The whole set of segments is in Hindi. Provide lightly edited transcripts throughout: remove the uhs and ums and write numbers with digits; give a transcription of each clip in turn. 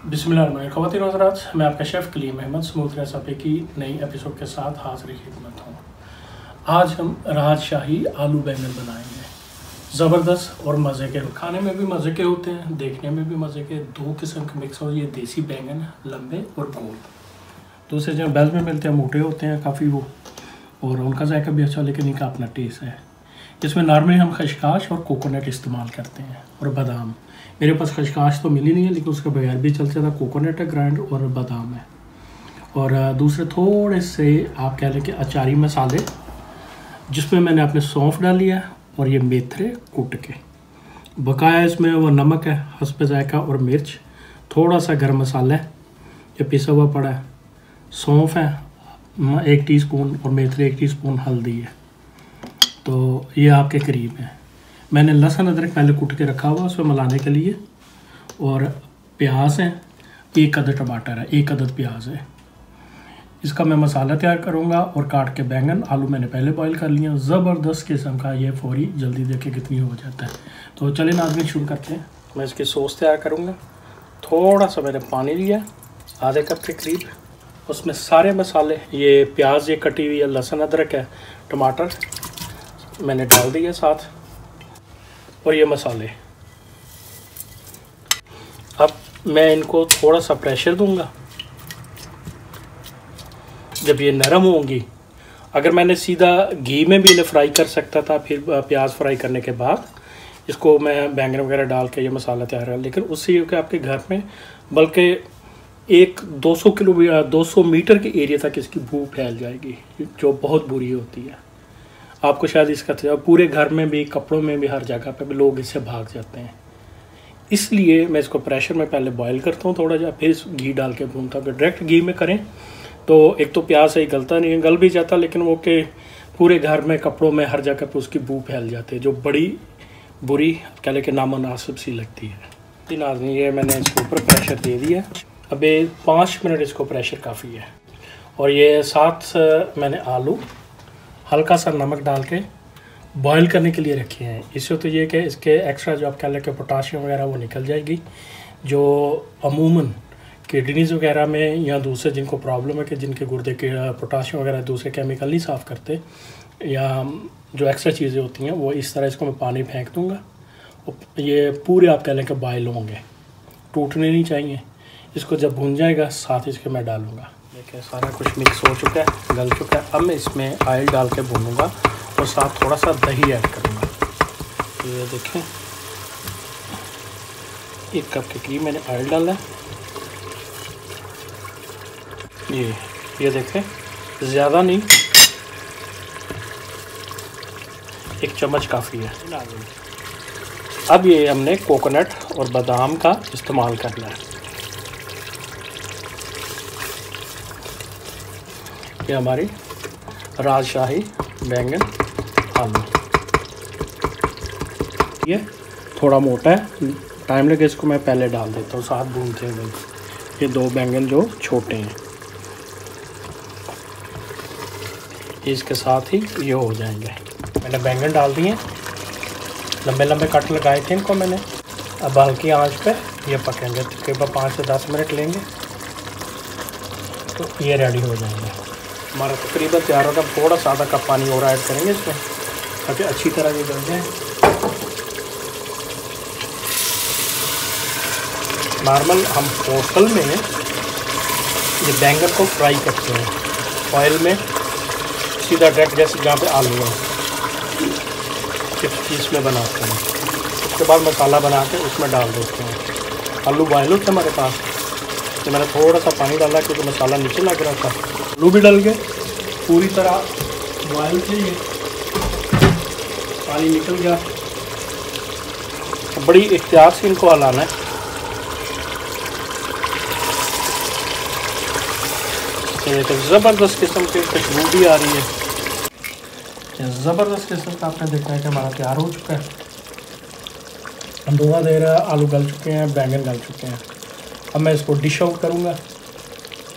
बिस्मिल्लाह ख़वातीन और हज़रात, मैं आपका chef Kaleem Ahmed smooth recipe की नई एपिसोड के साथ हाज़िर खिदमत हूँ। आज हम राजशाही आलू बैंगन बनाएंगे। ज़बरदस्त और मज़े के, खाने में भी मज़े के होते हैं, देखने में भी मज़े के। दो किस्म के मिक्स हो, ये देसी बैंगन है, लंबे और गोल। दूसरे जो बैल में मिलते हैं मोटे होते हैं काफ़ी वो, और उनका जायका भी अच्छा, लेकिन इनका अपना टेस्ट है। इसमें नॉर्मली हम खशखाश और कोकोनट इस्तेमाल करते हैं और बादाम। मेरे पास खशखाश तो मिली नहीं है, लेकिन उसके बगैर भी चल सकता। कोकोनट है ग्राइंड और बादाम है। और दूसरे थोड़े से आप कह लें कि अचारी मसाले, जिसमें मैंने अपने सौंफ डाली है और ये मेथरे कूट के। बकाया इसमें वो नमक है हस्ब जायका और मिर्च, थोड़ा सा गर्म मसाला है ये पिसा हुआ पड़ा है, सौंफ है 1 टीस्पून और मेथरे 1 टीस्पून, हल्दी है। तो ये आपके करीब है। मैंने लहसुन अदरक पहले कूट के रखा हुआ उसमें मिलाने के लिए, और प्याज है 1 अदद, टमाटर है 1 अदद, प्याज है। इसका मैं मसाला तैयार करूँगा। और काट के बैंगन, आलू मैंने पहले बॉईल कर लिया। ज़बरदस्त किस्म का ये फौरी, जल्दी देखे कितनी हो जाता है। तो चलिए नाज़रीन शुरू करते हैं। मैं इसकी सॉस तैयार करूँगा। थोड़ा सा मैंने पानी लिया, आधे कप के करीब। उसमें सारे मसाले, ये प्याज ये कटी हुई है, लहसुन अदरक है, टमाटर मैंने डाल दिया साथ, और ये मसाले। अब मैं इनको थोड़ा सा प्रेशर दूंगा। जब ये नरम होंगी, अगर मैंने सीधा घी में भी इन्हें फ्राई कर सकता था, फिर प्याज फ्राई करने के बाद इसको मैं बैंगन वगैरह डाल के ये मसाला तैयार कर, लेकिन उससे ये कि आपके घर में बल्कि 200 मीटर के एरिया तक इसकी बू फैल जाएगी, जो बहुत बुरी होती है। आपको शायद इसका पूरे घर में भी, कपड़ों में भी, हर जगह पे भी लोग इससे भाग जाते हैं। इसलिए मैं इसको प्रेशर में पहले बॉईल करता हूँ थोड़ा जा, फिर घी डाल के भूनता हूँ। अगर डायरेक्ट घी में करें तो एक तो प्याज सही गलता नहीं है, गल भी जाता, लेकिन वो के पूरे घर में, कपड़ों में, हर जगह पे उसकी बू फैल जाती है, जो बड़ी बुरी कह लें कि नामुनासिब सी लगती है। तीन आदमी, ये मैंने इसके ऊपर प्रेशर दे दिया। अब 5 मिनट इसको प्रेशर काफ़ी है। और ये साथ मैंने आलू हल्का सा नमक डाल के बॉईल करने के लिए रखे हैं। इससे तो ये कि इसके एक्स्ट्रा जो आप कह लें कि पोटाशियम वगैरह वो निकल जाएगी, जो अमूमन किडनीज़ वगैरह में या दूसरे जिनको प्रॉब्लम है कि जिनके गुर्दे के पोटाशियम वगैरह दूसरे केमिकल नहीं साफ़ करते, या जो एक्स्ट्रा चीज़ें होती हैं, वो इस तरह इसको मैं पानी फेंक दूँगा। ये पूरे आप कह लें कि बॉयल होंगे, टूटने नहीं चाहिए। इसको जब भून जाएगा साथ इसके मैं डालूँगा। देखिए सारा कुछ मिक्स हो चुका है, गल चुका है। अब मैं इसमें ऑयल डाल के भूनूँगा और साथ थोड़ा सा दही ऐड करूँगा। ये देखें 1 कप के करीब मैंने ऑयल डाला है। ये देखें, ज़्यादा नहीं, 1 चम्मच काफ़ी है। अब ये हमने कोकोनट और बादाम का इस्तेमाल करना है। ये हमारी राजशाही बैंगन आलू, ये थोड़ा मोटा है, टाइम लगे, इसको मैं पहले डाल देता हूँ साथ भूनते हुए। ये 2 बैंगन जो छोटे हैं, इसके साथ ही ये हो जाएंगे। मैंने बैंगन डाल दिए, लंबे लंबे कट लगाए थे इनको मैंने। अब हल्की आंच पे ये पकेंगे, तकरीबन 5 से 10 मिनट लेंगे तो ये रेडी हो जाएंगे। हमारा तकरीबन तैयार होगा। थोड़ा सा आधा कप पानी और ऐड करेंगे इसमें, ताकि अच्छी तरह ये गल जाए। नॉर्मल हम होटल में ये बैंगन को फ्राई करते हैं ऑयल में, सीधा डायरेक्ट, जैसे जहाँ पे आलू है चिप्स पीस में बनाते हैं। उसके बाद मसाला बना के उसमें डाल देते हैं। आलू बॉयल होते हमारे पास, तो मैंने थोड़ा सा पानी डाला क्योंकि मसाला नीचे लग रहा था। आलू भी डल गए, पूरी तरह बॉयल थे, ये पानी निकल गया। तो बड़ी एहतियात से इनको हलाना है। ज़बरदस्त किस्म की खुशबू भी आ रही है। ज़बरदस्त किस्म का आपने देखा है कि हमारा तैयार हो चुका है। अंदोहा देर आलू गल चुके हैं, बैंगन गल चुके हैं। अब मैं इसको डिश आउट करूँगा,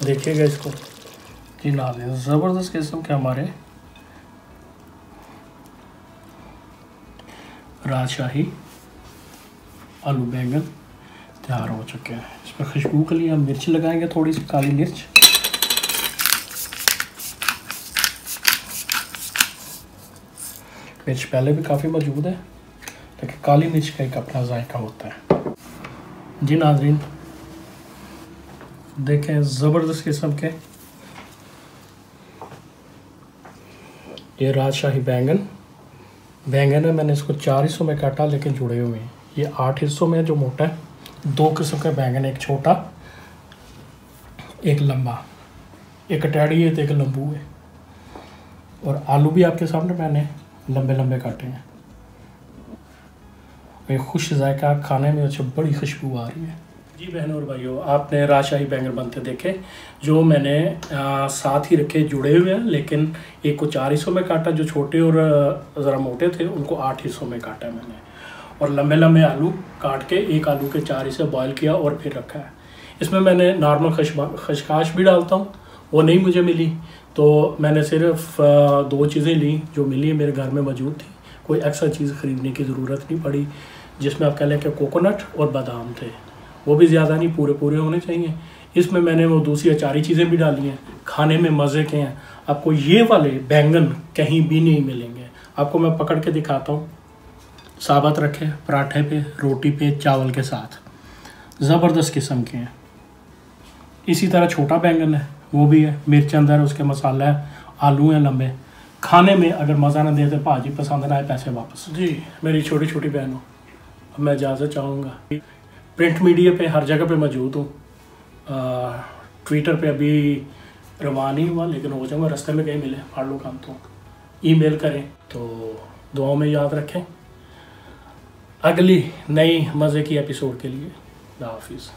देखिएगा इसको। जी ना, ज़बरदस्त किस्म के हमारे राजशाही आलू बैंगन तैयार हो चुके हैं। इस पर खुशबू के लिए हम मिर्च लगाएंगे, थोड़ी सी काली मिर्च। मिर्च पहले भी काफ़ी मौजूद है, लेकिन काली मिर्च का एक अपना जायका होता है। जी नाज़रीन, देखें ज़बरदस्त किस्म के ये राजशाही बैंगन है। मैंने इसको 4 हिस्सों में काटा, लेकिन जुड़े हुए हैं। ये 8 हिस्सों में जो मोटा है। 2 किस्म का बैंगन, एक छोटा एक लंबा, एक अटैडी है तो एक लंबू है। और आलू भी आपके सामने मैंने लंबे लंबे काटे हैं। ये खुश जायका, खाने में अच्छा बड़ी खुशबू आ रही है। जी बहनों और भाइयों, आपने राजशाही बैंगन बनते देखे, जो मैंने साथ ही रखे जुड़े हुए हैं, लेकिन एक को 4 हिस्सों में काटा। जो छोटे और ज़रा मोटे थे उनको 8 हिस्सों में काटा मैंने, और लंबे लंबे आलू काट के एक आलू के 4 हिस्से बॉयल किया और फिर रखा है। इसमें मैंने नॉर्मल खशखाश भी डालता हूँ, वो नहीं मुझे मिली तो मैंने सिर्फ 2 चीज़ें ली जो मिली मेरे घर में मौजूद थी। कोई एक्स्ट्रा चीज़ ख़रीदने की ज़रूरत नहीं पड़ी, जिसमें आप कह लें कि कोकोनट और बादाम थे, वो भी ज़्यादा नहीं, पूरे होने चाहिए। इसमें मैंने वो दूसरी अचारी चीज़ें भी डाली हैं, खाने में मज़े के हैं। आपको ये वाले बैंगन कहीं भी नहीं मिलेंगे। आपको मैं पकड़ के दिखाता हूँ। साबुत रखे पराठे पे, रोटी पे, चावल के साथ, ज़बरदस्त किस्म के हैं। इसी तरह छोटा बैंगन है, वो भी है, मिर्च अंदर, उसके मसाला है, आलू हैं लंबे। खाने में अगर मज़ा ना दे तो भाजी पसंद ना आए, पैसे वापस। जी मेरी छोटी छोटी बहनों, अब मैं इजाज़त चाहूँगा। प्रिंट मीडिया पे हर जगह पे मौजूद हूँ। ट्विटर पे अभी रवा नहीं हुआ, लेकिन हो जाऊँगा। रास्ते में कहीं मिले फाड़ लो काम तो ईमेल करें। तो दुआओं में याद रखें। अगली नई मज़े की एपिसोड के लिए हाफिज़।